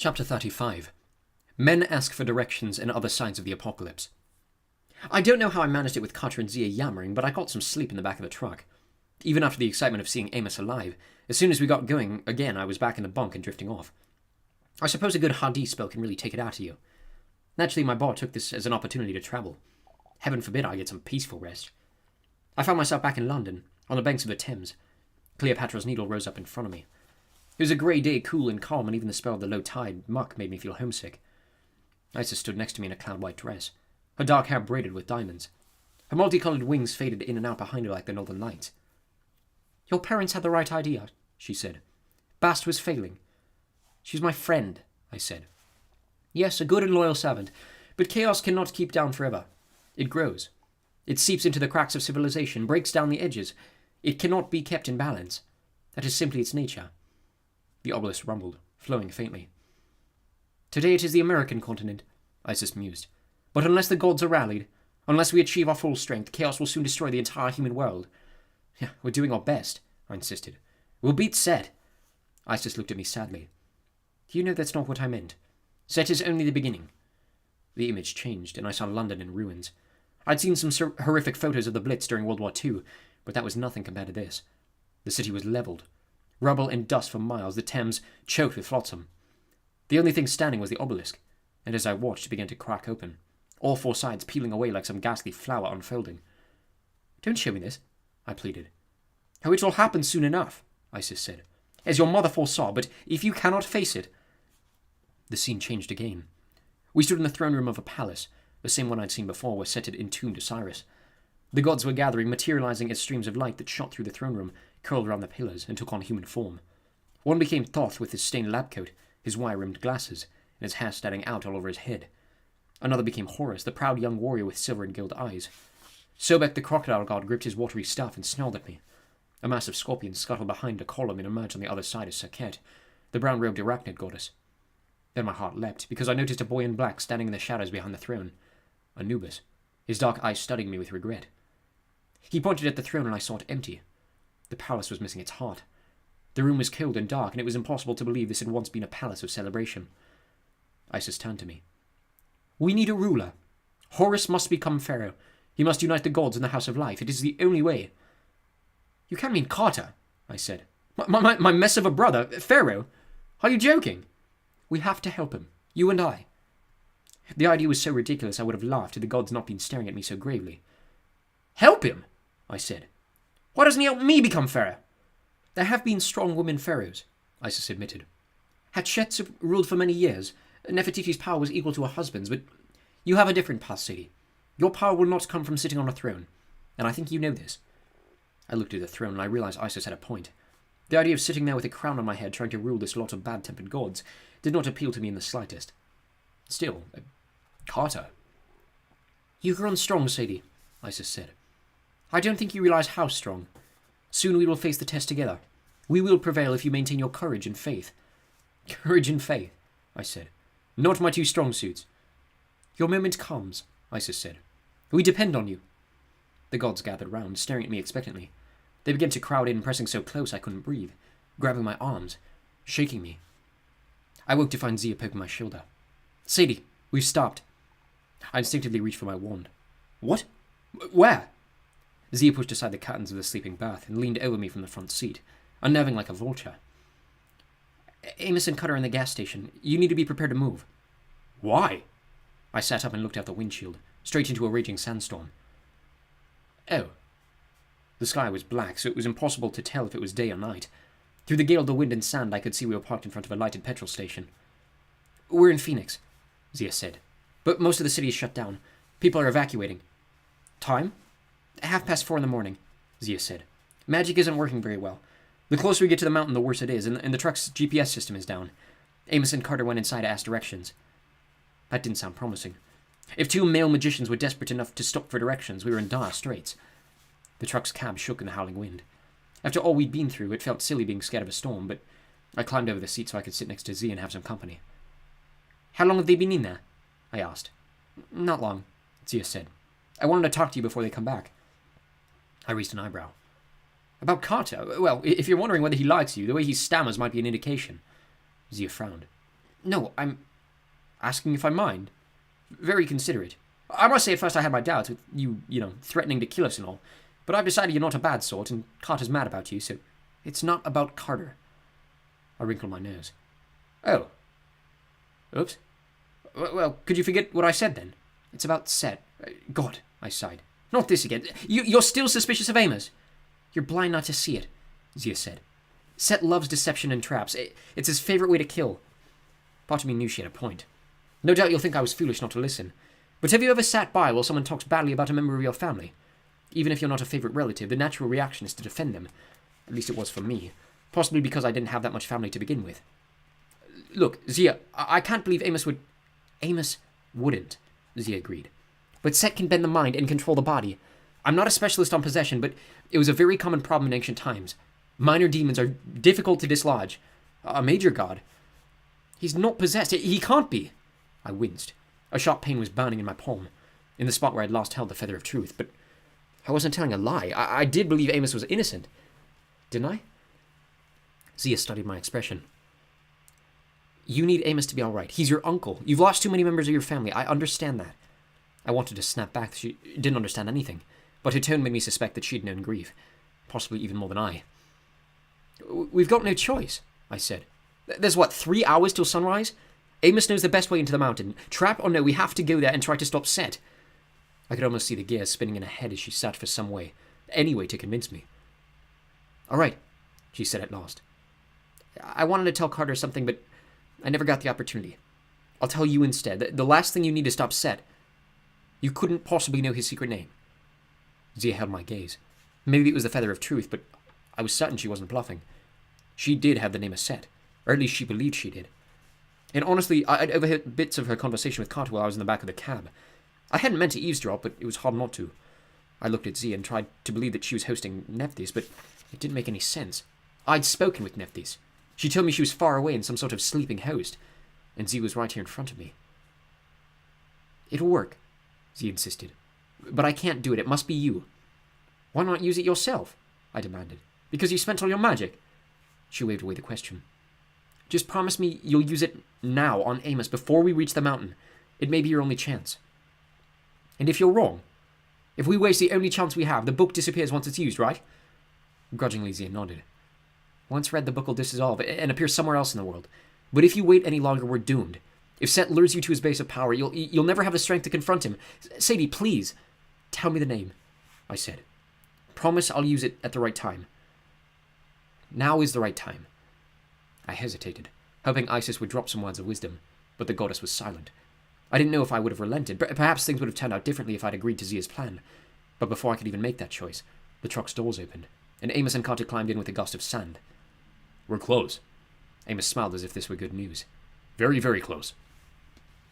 Chapter 35. Men ask for directions and other signs of the apocalypse. I don't know how I managed it with Carter and Zia yammering, but I got some sleep in the back of the truck. Even after the excitement of seeing Amos alive, as soon as we got going again, I was back in the bunk and drifting off. I suppose a good Hadith spell can really take it out of you. Naturally, my bar took this as an opportunity to travel. Heaven forbid I get some peaceful rest. I found myself back in London, on the banks of the Thames. Cleopatra's Needle rose up in front of me. It was a grey day, cool and calm, and even the smell of the low tide muck made me feel homesick. Isis stood next to me in a cloud-white dress, her dark hair braided with diamonds. Her multicoloured wings faded in and out behind her like the northern lights. "Your parents had the right idea," she said. "Bast was failing." "She's my friend," I said. "Yes, a good and loyal servant, but chaos cannot keep down forever. It grows. It seeps into the cracks of civilization, breaks down the edges. It cannot be kept in balance. That is simply its nature." The obelisk rumbled, flowing faintly. "Today it is the American continent," Isis mused. "But unless the gods are rallied, unless we achieve our full strength, chaos will soon destroy the entire human world." "Yeah, we're doing our best," I insisted. "We'll beat Set." Isis looked at me sadly. "You know that's not what I meant. Set is only the beginning." The image changed, and I saw London in ruins. I'd seen some horrific photos of the Blitz during World War II, but that was nothing compared to this. The city was levelled. Rubble and dust for miles, the Thames choked with flotsam. The only thing standing was the obelisk, and as I watched, it began to crack open, all four sides peeling away like some ghastly flower unfolding. "Don't show me this," I pleaded. "Oh, it will happen soon enough," Isis said, "as your mother foresaw, but if you cannot face it—" The scene changed again. We stood in the throne room of a palace, the same one I'd seen before where Set had entombed Osiris. The gods were gathering, materializing as streams of light that shot through the throne room, curled around the pillars, and took on human form. One became Thoth with his stained lab coat, his wire-rimmed glasses, and his hair standing out all over his head. Another became Horus, the proud young warrior with silver and gilt eyes. Sobek the crocodile god gripped his watery staff and snarled at me. A massive scorpion scuttled behind a column and emerged on the other side as Saket, the brown-robed arachnid goddess. Then my heart leapt, because I noticed a boy in black standing in the shadows behind the throne. Anubis, his dark eyes studying me with regret. He pointed at the throne and I saw it empty. The palace was missing its heart. The room was cold and dark, and it was impossible to believe this had once been a palace of celebration. Isis turned to me. "We need a ruler. Horus must become pharaoh. He must unite the gods in the House of Life. It is the only way." "You can't mean Carter," I said. My mess of a brother, Pharaoh? Are you joking?" "We have to help him. You and I." The idea was so ridiculous I would have laughed had the gods not been staring at me so gravely. "Help him?" I said. "Why doesn't he help me become pharaoh?" "There have been strong women pharaohs," Isis admitted. "Hatshepsut ruled for many years. Nefertiti's power was equal to her husband's, but you have a different path, Sadie. Your power will not come from sitting on a throne, and I think you know this." I looked at the throne and I realized Isis had a point. The idea of sitting there with a crown on my head trying to rule this lot of bad-tempered gods did not appeal to me in the slightest. Still, Carter. "You've grown strong, Sadie," Isis said. "I don't think you realize how strong. Soon we will face the test together. We will prevail if you maintain your courage and faith." "Courage and faith," I said. "Not my two strong suits." "Your moment comes," Isis said. "We depend on you." The gods gathered round, staring at me expectantly. They began to crowd in, pressing so close I couldn't breathe, grabbing my arms, shaking me. I woke to find Zia poking my shoulder. "Sadie, we've stopped." I instinctively reached for my wand. "What? Where?" Zia pushed aside the curtains of the sleeping bath and leaned over me from the front seat, unnerving like a vulture. "Amos and Cutter are in the gas station. You need to be prepared to move." "Why?" I sat up and looked out the windshield, straight into a raging sandstorm. Oh. The sky was black, so it was impossible to tell if it was day or night. Through the gale of the wind and sand, I could see we were parked in front of a lighted petrol station. "We're in Phoenix," Zia said. "But most of the city is shut down. People are evacuating." "Time?" 4:30 in the morning, Zia said. "Magic isn't working very well. The closer we get to the mountain, the worse it is, and the truck's GPS system is down." Amos and Carter went inside to ask directions. That didn't sound promising. If two male magicians were desperate enough to stop for directions, we were in dire straits. The truck's cab shook in the howling wind. After all we'd been through, it felt silly being scared of a storm, but I climbed over the seat so I could sit next to Zia and have some company. "How long have they been in there?" I asked. "Not long," Zia said. "I wanted to talk to you before they come back." I raised an eyebrow. "About Carter? Well, if you're wondering whether he likes you, the way he stammers might be an indication." Zia frowned. No, I'm asking if I mind. Very considerate. I must say at first I had my doubts with you, threatening to kill us and all. But I've decided you're not a bad sort, and Carter's mad about you, so it's not about Carter. I wrinkled my nose. Oh. Oops. Well, could you forget what I said then? It's about Set. God, I sighed. Not this again. You're still suspicious of Amos. You're blind not to see it, Zia said. Set loves deception and traps. It's his favorite way to kill. Part of me knew she had a point. No doubt you'll think I was foolish not to listen. But have you ever sat by while someone talks badly about a member of your family? Even if you're not a favorite relative, the natural reaction is to defend them. At least it was for me. Possibly because I didn't have that much family to begin with. Look, Zia, I can't believe Amos would... Amos wouldn't, Zia agreed. But Set can bend the mind and control the body. I'm not a specialist on possession, but it was a very common problem in ancient times. Minor demons are difficult to dislodge. A major god. He's not possessed. He can't be. I winced. A sharp pain was burning in my palm, in the spot where I'd last held the feather of truth, but I wasn't telling a lie. I did believe Amos was innocent. Didn't I? Zia studied my expression. You need Amos to be all right. He's your uncle. You've lost too many members of your family. I understand that. I wanted to snap back. She didn't understand anything, but her tone made me suspect that she'd known grief, possibly even more than I. We've got no choice, I said. There's 3 hours till sunrise? Amos knows the best way into the mountain. Trap or no, we have to go there and try to stop Set. I could almost see the gears spinning in her head as she sat for some way, any way to convince me. All right, she said at last. I wanted to tell Carter something, but I never got the opportunity. I'll tell you instead. The last thing you need to stop Set. You couldn't possibly know his secret name. Zia held my gaze. Maybe it was the feather of truth, but I was certain she wasn't bluffing. She did have the name of Set, or at least she believed she did. And honestly, I'd overheard bits of her conversation with Carter while I was in the back of the cab. I hadn't meant to eavesdrop, but it was hard not to. I looked at Zia and tried to believe that she was hosting Nephthys, but it didn't make any sense. I'd spoken with Nephthys. She told me she was far away in some sort of sleeping host, and Zia was right here in front of me. It'll work, Zia insisted. But I can't do it. It must be you. Why not use it yourself? I demanded. Because you spent all your magic? She waved away the question. Just promise me you'll use it now on Amos before we reach the mountain. It may be your only chance. And if you're wrong, if we waste the only chance we have, the book disappears once it's used, right? Grudgingly, Zia nodded. Once read, the book will dissolve and appear somewhere else in the world. But if you wait any longer, we're doomed. If Set lures you to his base of power, you'll never have the strength to confront him. Sadie, please, tell me the name, I said. Promise I'll use it at the right time. Now is the right time. I hesitated, hoping Isis would drop some words of wisdom, but the goddess was silent. I didn't know if I would have relented. Perhaps things would have turned out differently if I'd agreed to Zia's plan. But before I could even make that choice, the truck's doors opened, and Amos and Carter climbed in with a gust of sand. We're close. Amos smiled as if this were good news. Very, very close.